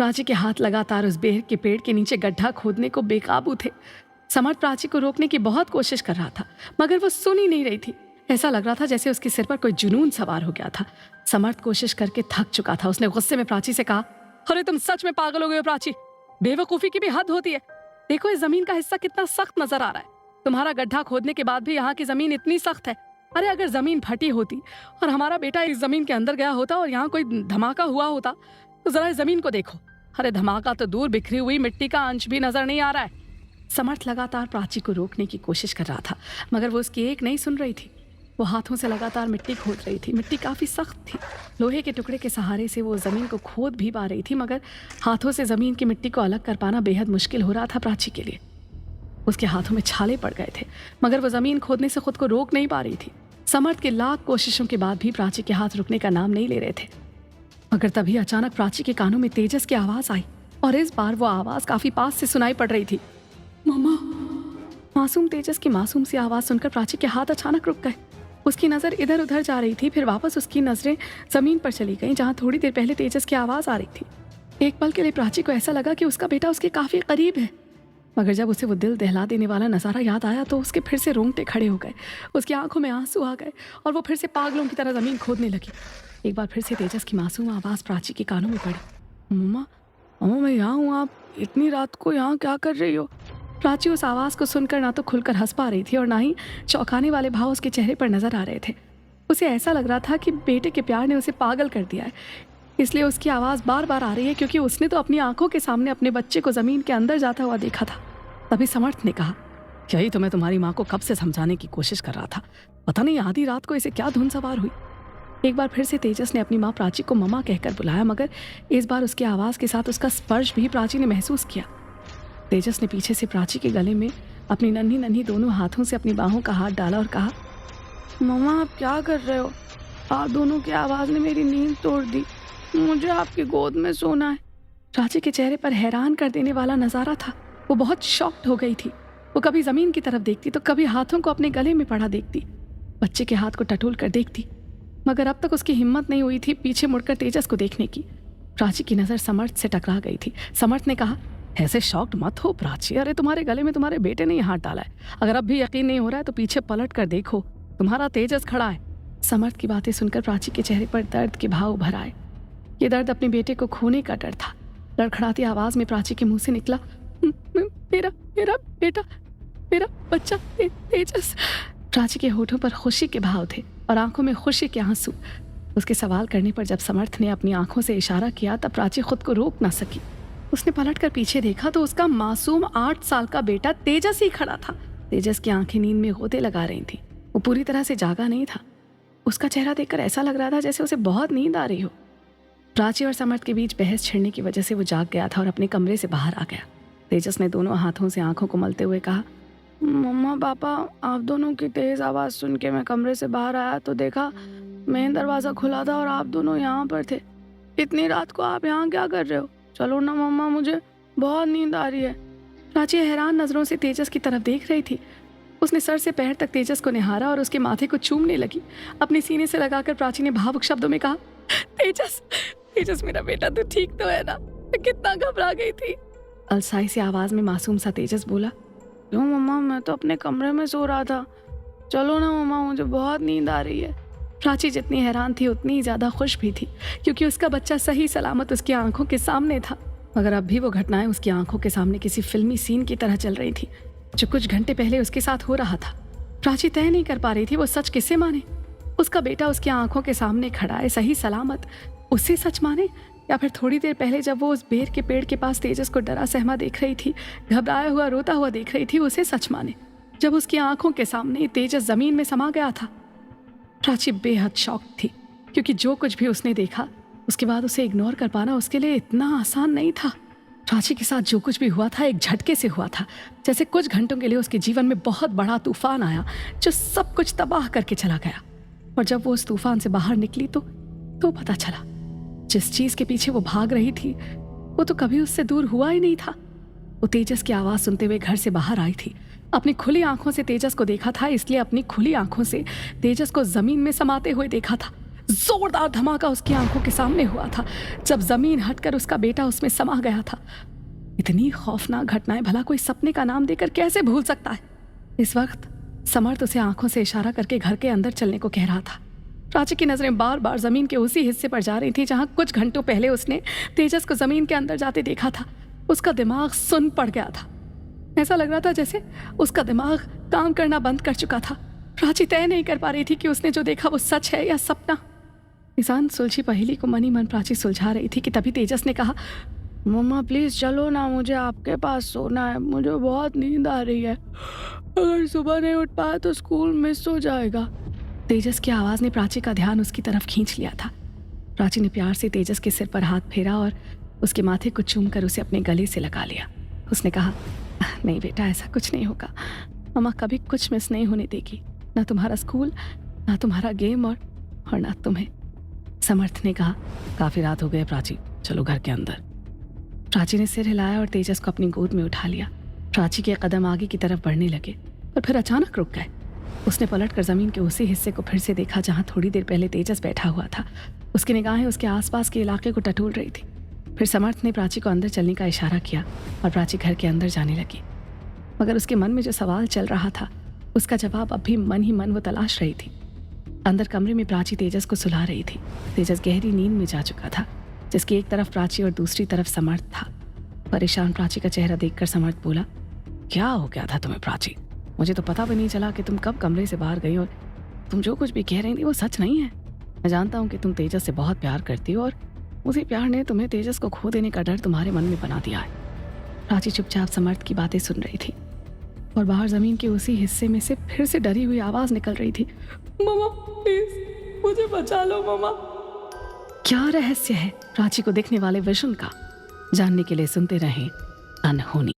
प्राची के हाथ लगातार उस बेर के पेड़ के नीचे गड्ढा खोदने को बेकाबू थे। समर्थ प्राची को रोकने की बहुत कोशिश कर रहा था, मगर वो सुन ही नहीं रही थी। ऐसा लग रहा था जैसे उसके सिर पर कोई जुनून सवार हो गया था। समर्थ कोशिश करके थक चुका था। उसने गुस्से में प्राची से कहा, अरे तुम सच में पागल हो गए हो प्राची, बेवकूफी की भी हद होती है। देखो इस जमीन का हिस्सा कितना सख्त नजर आ रहा है। तुम्हारा गड्ढा खोदने के बाद भी यहाँ की जमीन इतनी सख्त है। अरे अगर जमीन फटी होती और हमारा बेटा इस जमीन के अंदर गया होता और यहाँ कोई धमाका हुआ होता तो जरा इस जमीन को देखो। अरे धमाका तो दूर, बिखरी हुई मिट्टी का अंश भी नजर नहीं आ रहा है। समर्थ लगातार प्राची को रोकने की कोशिश कर रहा था, मगर वो उसकी एक नहीं सुन रही थी। वो हाथों से लगातार मिट्टी खोद रही थी। मिट्टी काफी सख्त थी। लोहे के टुकड़े के सहारे से वो जमीन को खोद भी पा रही थी, मगर हाथों से जमीन की मिट्टी को अलग कर पाना बेहद मुश्किल हो रहा था प्राची के लिए। उसके हाथों में छाले पड़ गए थे, मगर वो जमीन खोदने से खुद को रोक नहीं पा रही थी। समर्थ के लाख कोशिशों के बाद भी प्राची के हाथ रुकने का नाम नहीं ले रहे थे। मगर तभी अचानक प्राची के कानों में तेजस की आवाज आई, और इस बार वो आवाज काफी पास से सुनाई पड़ रही थी। मम्मा। मासूम तेजस की मासूम सी आवाज सुनकर प्राची के हाथ अचानक रुक गए। उसकी नजर इधर उधर जा रही थी, फिर वापस उसकी नजरें जमीन पर चली गईं जहां थोड़ी देर पहले तेजस की आवाज आ रही थी। एक पल के लिए प्राची को ऐसा लगा कि उसका बेटा उसके काफी करीब है, मगर जब उसे वो दिल दहला देने वाला नजारा याद आया तो उसके फिर से रोंगटे खड़े हो गए। उसकी आंखों में आंसू आ गए और वो फिर से पागलों की तरह जमीन खोदने लगी। एक बार फिर से तेजस की मासूम आवाज प्राची के कानों में पड़ी, मम्मा मम्मा मैं यहाँ हूँ, आप इतनी रात को यहाँ क्या कर रही हो? प्राची उस आवाज़ को सुनकर ना तो खुलकर हंस पा रही थी और ना ही चौंकाने वाले भाव उसके चेहरे पर नजर आ रहे थे। उसे ऐसा लग रहा था कि बेटे के प्यार ने उसे पागल कर दिया है, इसलिए उसकी आवाज़ बार बार आ रही है, क्योंकि उसने तो अपनी आंखों के सामने अपने बच्चे को ज़मीन के अंदर जाता हुआ देखा था। तभी समर्थ ने कहा, यही तो मैं तुम्हारी माँ को कब से समझाने की कोशिश कर रहा था, पता नहीं आधी रात को इसे क्या धुन सवार हुई। एक बार फिर से तेजस ने अपनी माँ प्राची को मम्मा कहकर बुलाया, मगर इस बार उसकी आवाज़ के साथ उसका स्पर्श भी प्राची ने महसूस किया। तेजस ने पीछे से प्राची के गले में अपनी नन्ही नन्ही दोनों हाथों से अपनी बाहों का हाथ डाला और कहा, मम्मा आप क्या कर रहे हो? आप दोनों की आवाज़ ने मेरी नींद तोड़ दी, मुझे आपकी गोद में सोना है। प्राची के चेहरे पर हैरान कर देने वाला नज़ारा था। वो बहुत शॉक्ड हो गई थी। वो कभी ज़मीन की तरफ देखती तो कभी हाथों को अपने गले में पड़ा देखती, बच्चे के हाथ को टटोल कर देखती, मगर अब तक उसकी हिम्मत नहीं हुई थी पीछे मुड़कर तेजस को देखने की। प्राची की नज़र समर्थ से टकरा गई थी। समर्थ ने कहा, ऐसे शॉक्ड मत हो प्राची, अरे तुम्हारे गले में तुम्हारे बेटे ने हाथ डाला है। अगर अब भी यकीन नहीं हो रहा है तो पीछे पलट कर देखो, तुम्हारा तेजस खड़ा है। समर्थ की बातें सुनकर प्राची के चेहरे पर दर्द के भाव उभर आए। ये दर्द अपने बेटे को खोने का डर था। लड़खड़ाती आवाज में प्राची के मुंह से निकला, मेरा मेरा बेटा, मेरा बच्चा तेजस। प्राची के होठों पर खुशी के भाव थे और आंखों में खुशी के आंसू। उसके सवाल करने पर जब समर्थ ने अपनी आंखों से इशारा किया तब प्राची खुद को रोक ना सकी। उसने पलटकर पीछे देखा तो उसका मासूम 8 साल का बेटा तेजस ही खड़ा था। तेजस की आंखें नींद में गोते लगा रही थी। वो पूरी तरह से जागा नहीं था। उसका चेहरा देखकर ऐसा लग रहा था जैसे उसे बहुत नींद आ रही हो। प्राची और समर्थ के बीच बहस छिड़ने की वजह से वो जाग गया था और अपने कमरे से बाहर आ गया। तेजस ने दोनों हाथों से आंखों को मलते हुए कहा, मम्मा पापा आप दोनों की तेज आवाज़ सुन के मैं कमरे से बाहर आया तो देखा मेन दरवाज़ा खुला था और आप दोनों यहाँ पर थे। इतनी रात को आप यहाँ क्या कर रहे हो? चलो ना मम्मा, मुझे बहुत नींद आ रही है। प्राची हैरान नज़रों से तेजस की तरफ देख रही थी। उसने सर से पैर तक तेजस को निहारा और उसके माथे को चूमने लगी। अपने सीने से लगाकर प्राची ने भावुक शब्दों में कहा, तेजस तेजस मेरा बेटा, तू ठीक तो है ना? मैं कितना घबरा गई थी। अलसाई सी आवाज़ में मासूम सा तेजस बोला, क्यों मम्मा, मैं तो अपने कमरे में सो रहा था। चलो ना मम्मा, मुझे बहुत नींद आ रही है। प्राची जितनी हैरान थी उतनी ही ज़्यादा खुश भी थी, क्योंकि उसका बच्चा सही सलामत उसकी आंखों के सामने था। मगर अब भी वो घटनाएं उसकी आंखों के सामने किसी फिल्मी सीन की तरह चल रही थी जो कुछ घंटे पहले उसके साथ हो रहा था। प्राची तय नहीं कर पा रही थी वो सच किसे माने। उसका बेटा उसकी आंखों के सामने खड़ा है सही सलामत, उसे सच माने, या फिर थोड़ी देर पहले जब वो उस बेर के पेड़ के पास तेजस को डरा सहमा देख रही थी, घबराया हुआ रोता हुआ देख रही थी, उसे सच माने जब उसकी आंखों के सामने तेजस जमीन में समा गया था। प्राची बेहद शॉक थी, क्योंकि जो कुछ भी उसने देखा उसके बाद उसे इग्नोर कर पाना उसके लिए इतना आसान नहीं था। प्राची के साथ जो कुछ भी हुआ था एक झटके से हुआ था, जैसे कुछ घंटों के लिए उसके जीवन में बहुत बड़ा तूफान आया जो सब कुछ तबाह करके चला गया। और जब वो उस तूफान से बाहर निकली तो पता चला जिस चीज के पीछे वो भाग रही थी वो तो कभी उससे दूर हुआ ही नहीं था। वो तेजस की आवाज सुनते हुए घर से बाहर आई थी। अपनी खुली आंखों से तेजस को देखा था, इसलिए अपनी खुली आंखों से तेजस को जमीन में समाते हुए देखा था। जोरदार धमाका उसकी आंखों के सामने हुआ था जब जमीन हटकर उसका बेटा उसमें समा गया था। इतनी खौफनाक घटनाएं भला कोई सपने का नाम देकर कैसे भूल सकता है। इस वक्त समर्थ उसे आंखों से इशारा करके घर के अंदर चलने को कह रहा था। प्राची की नजरें बार बार जमीन के उसी हिस्से पर जा रही थी जहां कुछ घंटों पहले उसने तेजस को जमीन के अंदर जाते देखा था। उसका दिमाग सुन पड़ गया था। ऐसा लग रहा था जैसे उसका दिमाग काम करना बंद कर चुका था। प्राची तय नहीं कर पा रही थी कि उसने जो देखा वो सच है या सपना। निशान सुलझी पहेली को मन ही मन प्राची सुलझा रही थी कि तभी तेजस ने कहा, मम्मा प्लीज चलो ना, मुझे आपके पास सोना है, मुझे बहुत नींद आ रही है। अगर सुबह नहीं उठ पाया तो स्कूल मिस हो जाएगा। तेजस की आवाज ने प्राची का ध्यान उसकी तरफ खींच लिया था। प्राची ने प्यार से तेजस के सिर पर हाथ फेरा और उसके माथे को चूमकर उसे अपने गले से लगा लिया। उसने कहा, नहीं बेटा, ऐसा कुछ नहीं होगा। मम्मा कभी कुछ मिस नहीं होने देगी, ना तुम्हारा स्कूल, ना तुम्हारा गेम और ना तुम्हें। समर्थ ने कहा, काफी रात हो गई प्राची, चलो घर के अंदर। प्राची ने सिर हिलाया और तेजस को अपनी गोद में उठा लिया। प्राची के कदम आगे की तरफ बढ़ने लगे और फिर अचानक रुक गए। उसने पलटकर जमीन के उसी हिस्से को फिर से देखा जहां थोड़ी देर पहले तेजस बैठा हुआ था। उसकी निगाहें उसके आसपास के इलाके को टटोल रही थी। फिर समर्थ ने प्राची को अंदर चलने का इशारा किया और प्राची घर के अंदर जाने लगी। मगर उसके मन में जो सवाल चल रहा था उसका जवाब अब भी मन ही मन वो तलाश रही थी। अंदर कमरे में प्राची तेजस को सुला रही थी। तेजस गहरी नींद में जा चुका था, जिसकी एक तरफ प्राची और दूसरी तरफ समर्थ था। परेशान प्राची का चेहरा देखकर समर्थ बोला, क्या हो गया था तुम्हें प्राची? मुझे तो पता भी नहीं चला कि तुम कब कमरे से बाहर गई और तुम जो कुछ भी कह रही थी वो सच नहीं है। मैं जानता हूँ कि तुम तेजस से बहुत प्यार करती हो और उसी प्यार ने तुम्हें तेजस को खो देने का डर तुम्हारे मन में बना दिया है। प्राची चुपचाप समर्थ की बातें सुन रही थी और बाहर जमीन के उसी हिस्से में से फिर से डरी हुई आवाज निकल रही थी, मम्मा प्लीज मुझे बचा लो मम्मा। क्या रहस्य है प्राची को दिखने वाले विजन का? जानने के लिए सुनते रहें अनहोनी।